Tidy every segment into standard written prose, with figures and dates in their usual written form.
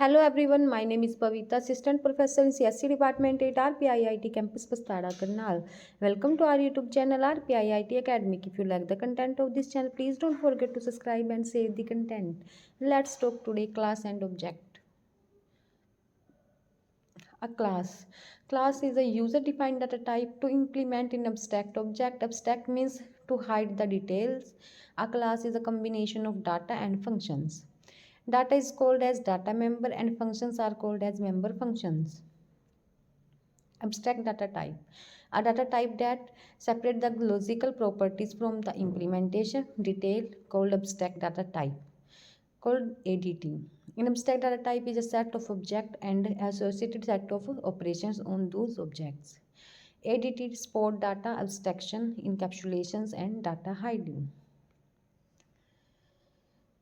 Hello everyone, my name is Pavita, Assistant Professor in CSC Department at RPIIT Campus Pastada, Karnal. Welcome to our YouTube channel RPIIT Academic. If you like the content of this channel, please don't forget to subscribe and save the content. Let's talk today class and object. A class. Class is a user-defined data type to implement an abstract object. Abstract means to hide the details. A class is a combination of data and functions. Data is called as data member and functions are called as member functions. Abstract data type. A data type that separate the logical properties from the implementation detail called abstract data type called ADT. An abstract data type is a set of objects and associated set of operations on those objects. ADT support data abstraction, encapsulations and data hiding.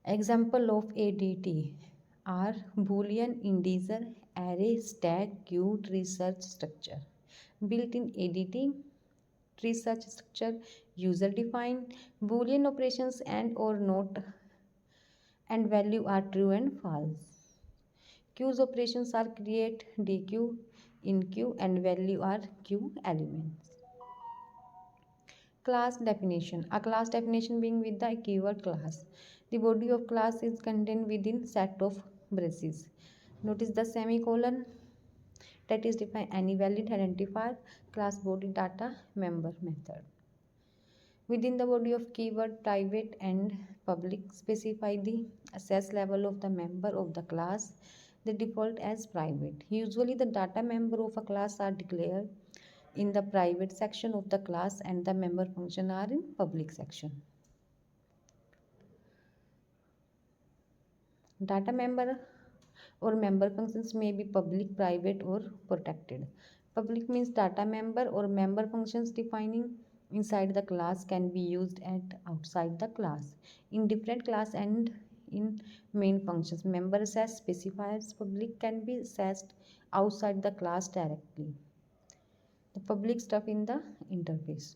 Example of ADT are Boolean, integer, array, stack, queue, tree search structure. Built-in ADT, tree search structure, user-defined, Boolean operations and or not and value are true and false. Queues operations are create, dequeue, enqueue and value are queue elements. Class definition. A class definition being with the keyword class. The body of class is contained within set of braces. Notice the semicolon that is define any valid identifier, class body data member method. Within the body of keyword private and public specify the access level of the member of the class. The default as private. Usually the data member of a class are declared in the private section of the class and the member function are in public section. Data member or member functions may be public, private or protected. Public means data member or member functions defining inside the class can be used at outside the class in different class and in main functions. Member access specifiers public can be accessed outside the class directly. The public stuff in the interface.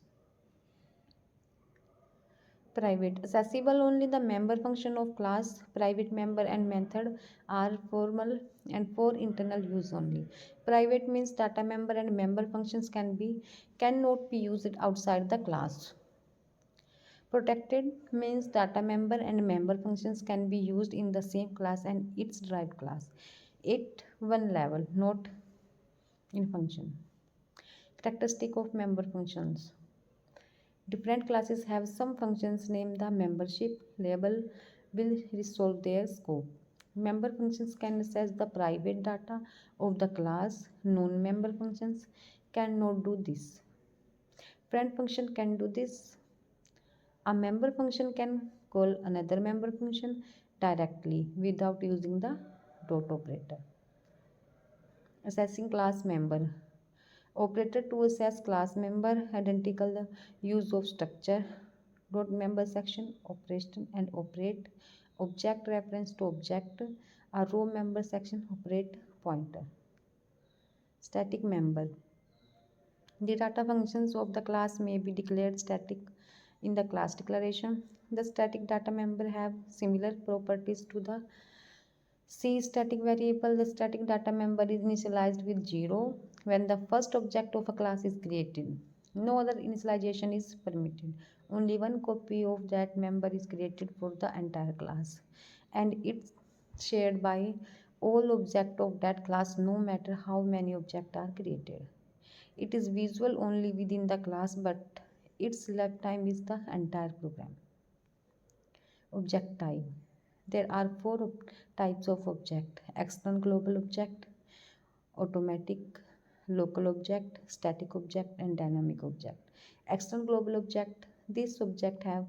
Private. Accessible only the member function of class. Private member and method are formal and for internal use only. Private means data member and member functions cannot be used outside the class. Protected means data member and member functions can be used in the same class and its derived class at one level, not in function. Characteristic of member functions. Different classes have some functions named the membership label will resolve their scope. Member functions can access the private data of the class. Non-member functions cannot do this. Friend function can do this. A member function can call another member function directly without using the dot operator. Assessing class member. Operator to assess class member identical the use of structure dot member section operation and operate object reference to object a row member section operate pointer. Static member. The data functions of the class may be declared static in the class declaration. The static data member have similar properties to the C static variable. The static data member is initialized with 0 when the first object of a class is created. No other initialization is permitted. Only one copy of that member is created for the entire class and it's shared by all objects of that class no matter how many objects are created. It is visual only within the class but its lifetime is the entire program. Object type. There are four types of object: external global object, automatic local object, static object, and dynamic object. External global object. These objects have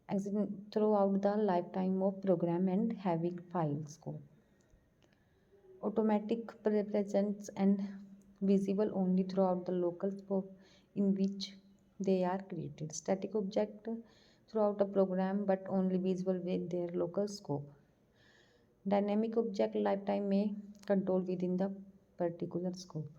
existed throughout the lifetime of program and having file scope. Automatic represents and visible only throughout the local scope in which they are created. Static object throughout a program but only visible with their local scope. Dynamic object lifetime may control within the particular scope.